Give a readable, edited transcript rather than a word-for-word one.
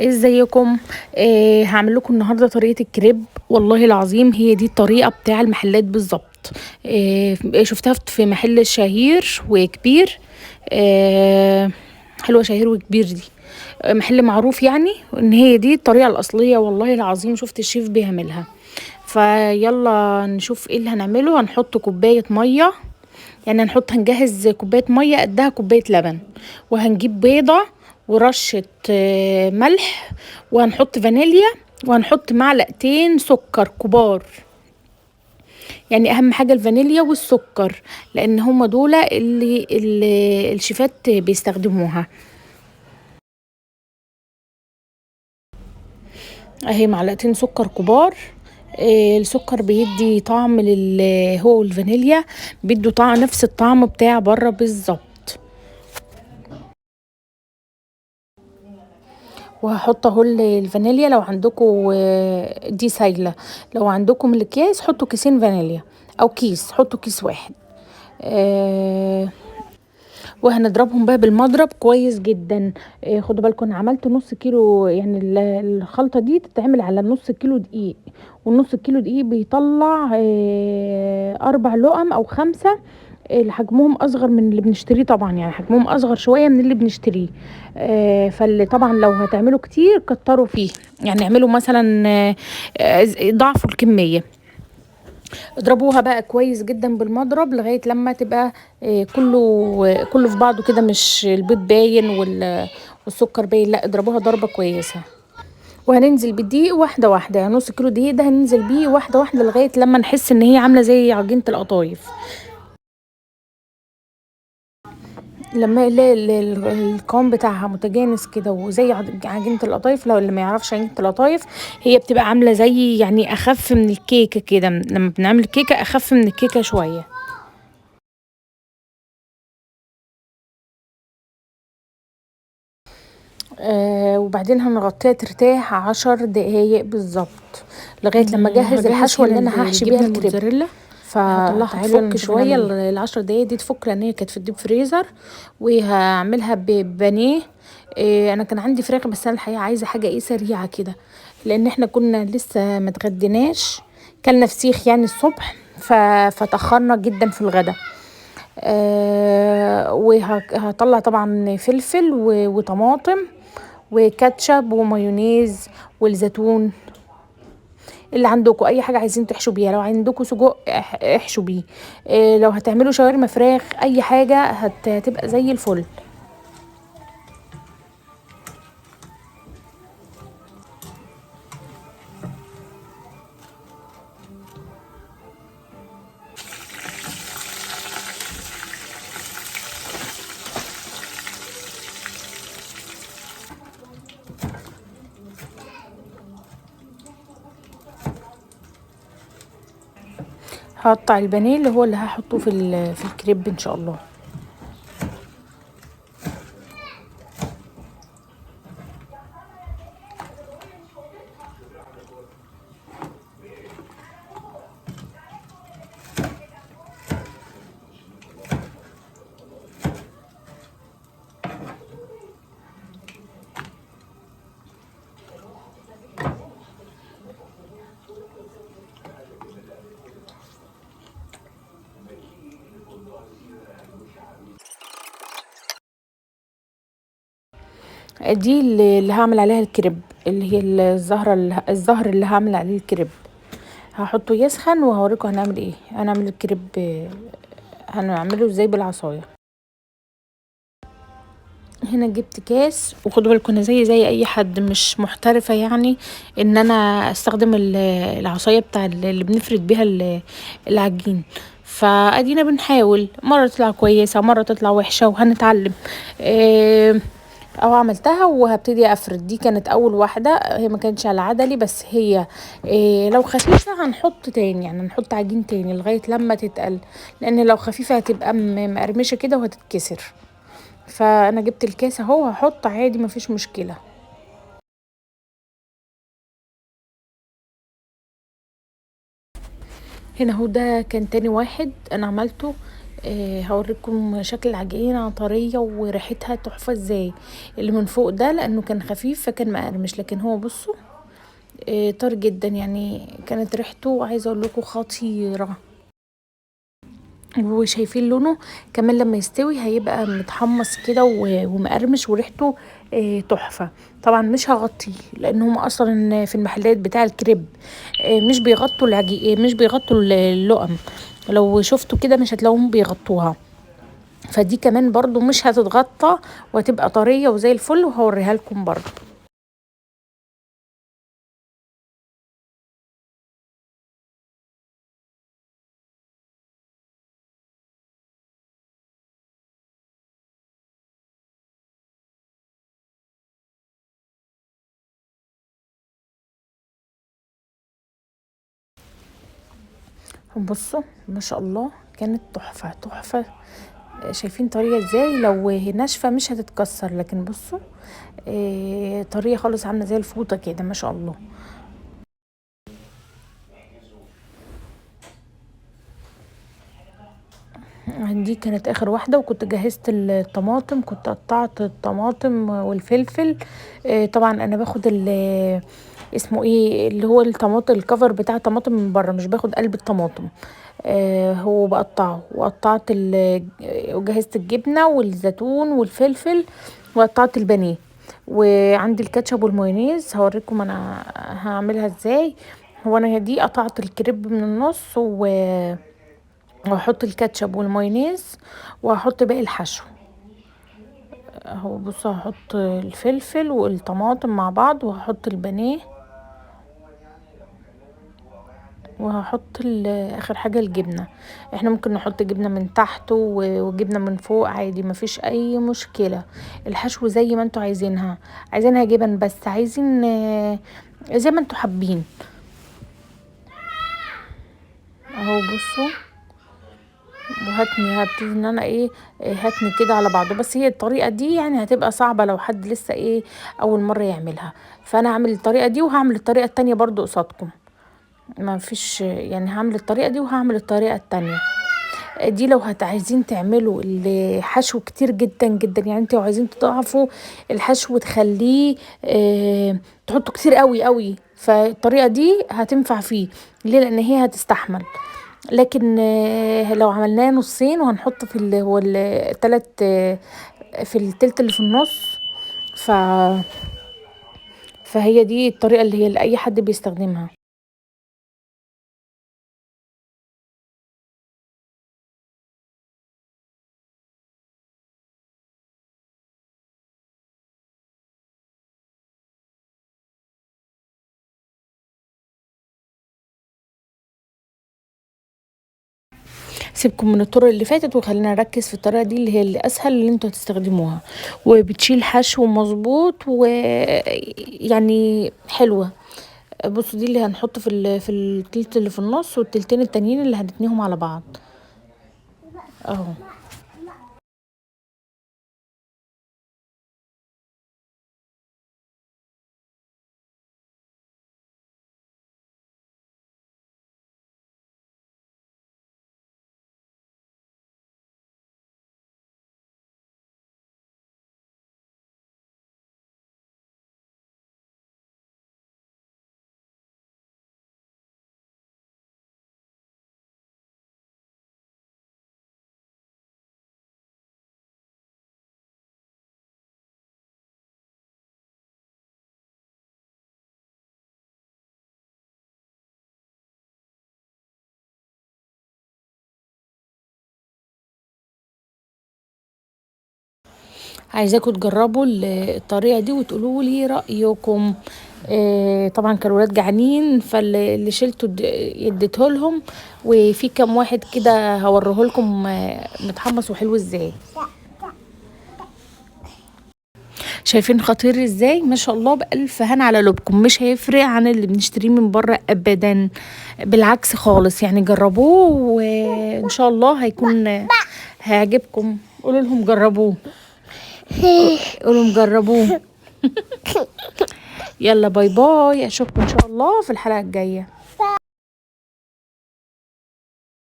ازيكم؟ هعمل لكم النهارده طريقه الكريب. والله العظيم هي دي الطريقه بتاع المحلات بالظبط. شفتها في محل شهير وكبير. آه حلوه شهير وكبير دي. محل معروف يعني ان هي دي الطريقه الاصليه. والله العظيم شفت الشيف بيعملها. فيلا نشوف ايه اللي هنعمله. هنحط كوبايه ميه، يعني هنجهز كوباية مية قدها كوباية لبن، وهنجيب بيضة ورشة ملح، وهنحط فانيليا، وهنحط معلقتين سكر كبار. يعني اهم حاجة الفانيليا والسكر، لان هما دول اللي الشيفات بيستخدموها. اهي معلقتين سكر كبار. السكر بيدي طعم هو والفانيليا بيدوا طعم نفس الطعم بتاع بره بالظبط. وهحط اهو الفانيليا. لو عندكم دي سايله، لو عندكم الاكياس حطوا كيسين فانيليا، او كيس حطوا كيس واحد. آه وهنضربهم بقى بالمضرب كويس جدا. خدوا بالكم انا عملت نص كيلو، يعني الخلطه دي تتعمل على نص كيلو دقيق، والنص كيلو دقيق بيطلع 4 لقم او 5. اللي حجمهم اصغر من اللي بنشتريه طبعا، يعني حجمهم اصغر شويه من اللي بنشتريه. فاللي طبعا لو هتعملوا كتير كتروا فيه، يعني اعملوا مثلا ضعفوا الكميه. اضربوها بقى كويس جدا بالمضرب لغايه لما تبقى كله في بعضه كده، مش البيض باين والسكر باين، لا اضربوها ضربه كويسه. وهننزل بالدقيق واحده واحده، يعني نص كيلو دقيق ده هننزل بيه واحده واحده لغايه لما نحس ان هي عامله زي عجينه القطايف. لما القوام بتاعها متجانس كده وزي عجينة القطايف. لو اللي ما يعرفش عجينة القطايف، هي بتبقى عاملة زي يعني أخف من الكيكة كده. لما بنعمل كيكة أخف من الكيكة شوية. وبعدين هنغطيها ترتاح 10 دقايق بالظبط، لغاية لما اجهز الحشوة اللي انا هحشي بيها الكريب. فهطلعها تفك شويه. ال10 دقايق دي تفك لان هي كانت في الديب فريزر. وهعملها ببانيه. انا كان عندي فراخ، بس انا الحقيقه عايزه حاجه سريعه كده، لان احنا كنا لسه متغديناش. كلنا فسيخ يعني الصبح. فتأخرنا جدا في الغدا. وهطلع طبعا فلفل وطماطم وكاتشب ومايونيز والزيتون. اللي عندكم اي حاجه عايزين تحشوا بيها، لو عندكم سجق احشوا بيه. لو هتعملوا شاورما فراخ اي حاجه هتبقى زي الفل. هقطع البانيه اللي هو اللي هحطه في الكريب ان شاء الله. دي اللي هعمل عليها الكريب، اللي هي الزهر اللي هعمل عليه الكريب. هحطه يسخن وهوريكم هنعمل ايه. هنعمل الكريب هنعمله ازاي بالعصايه. هنا جبت كاس، وخدوا بالكم انا زي اي حد مش محترفه، يعني ان انا استخدم العصايه بتاع اللي بنفرد بيها العجين. فادينا بنحاول، مره تطلع كويسه مره تطلع وحشه، وهنتعلم. او عملتها وهبتدي افرد. دي كانت اول واحده، هي ما كانتش على عدلي، بس هي لو خفيفه هنحط تاني، يعني هنحط عجين تاني لغايه لما تتقل، لان لو خفيفه هتبقى مقرمشه كده وهتتكسر. فانا جبت الكاس اهو، هحط عادي مفيش مشكله. هنا اهو ده كان تاني واحد انا عملته. هوريكم شكل العجينه طريه وريحتها تحفه ازاي. اللي من فوق ده لانه كان خفيف فكان مقرمش، لكن هو بصوا طري جدا، يعني كانت ريحته عايزه اقول لكم خطيره. وشايفين لونه كمان لما يستوي هيبقى متحمص كده ومقرمش وريحته تحفه. طبعا مش هغطيه لان هم اصلا في المحلات بتاع الكريب مش بيغطوا مش بيغطوا اللقم، لو شفتوا كده مش هتلاقوهم بيغطوها. فدي كمان برضو مش هتتغطى وهتبقى طريه وزي الفل، وهوريها لكم برضو. بصوا ما شاء الله كانت تحفه تحفه. شايفين طريه ازاي؟ لو ناشفه مش هتتكسر، لكن بصوا طريه خالص عامله زي الفوطه كده ما شاء الله. دي كانت اخر واحده، وكنت جهزت الطماطم، كنت قطعت الطماطم والفلفل. طبعا انا باخد اسمه ايه اللي هو الطماطم الكفر بتاع الطماطم من بره، مش باخد قلب الطماطم. هو بقطعه، وقطعت وجهزت الجبنه والزيتون والفلفل، وقطعت البانيه. وعندي الكاتشب والمايونيز هوريكم انا هعملها ازاي. هو انا دي قطعت الكريب من النص وهحط الكاتشب والمايونيز، وهحط باقي الحشو اهو. بصوا هحط الفلفل والطماطم مع بعض، وهحط البانيه، وهحط اخر حاجه الجبنه. احنا ممكن نحط جبنه من تحت وجبنه من فوق عادي، مفيش اي مشكله. الحشو زي ما انتوا عايزينها، عايزينها جبن بس، عايزين زي ما انتوا حابين اهو. بصوا هبتدي ان انا هاتني كده على بعضه. بس هي الطريقه دي يعني هتبقى صعبه لو حد لسه اول مره يعملها، فانا هعمل الطريقه دي وهعمل الطريقه التانية برضو قصادكم. ما فيش يعني، هعمل الطريقه دي وهعمل الطريقه التانية دي. لو عايزين تعملوا الحشو كتير جدا جدا، يعني انتوا عايزين تضاعفوا الحشو وتخليه تحطوا كتير قوي قوي، فالطريقه دي هتنفع فيه. ليه؟ لان هي هتستحمل. لكن لو عملناه نصين وهنحط في اللي هو التلات في التلت اللي في النص، ف فهي دي الطريقة اللي هي اللي اي حد بيستخدمها. سيبكم من الطرق اللي فاتت وخلينا نركز في الطريقة دي اللي هي اللي اسهل اللي انتوا هتستخدموها، وبتشيل حشو مظبوط ويعني حلوة. بصوا دي اللي هنحط في التلت اللي في النص، والتلتين التانيين اللي هنتنيهم على بعض اهو. عايزاكم تجربوا الطريقة دي وتقولوا لي رأيكم. طبعا كانوا ولاد جعانين، فاللي شلته اديته لهم، وفي كام واحد كده هوريه لكم متحمص وحلو ازاي. شايفين خطير ازاي؟ ما شاء الله، بألف هنا على لبكم. مش هيفرق عن اللي بنشتريه من بره ابدا، بالعكس خالص. يعني جربوه وان شاء الله هيعجبكم. قولوا لهم جربوه، قولوا مجربوه. يلا باي باي، اشوفكم ان شاء الله في الحلقة الجاية.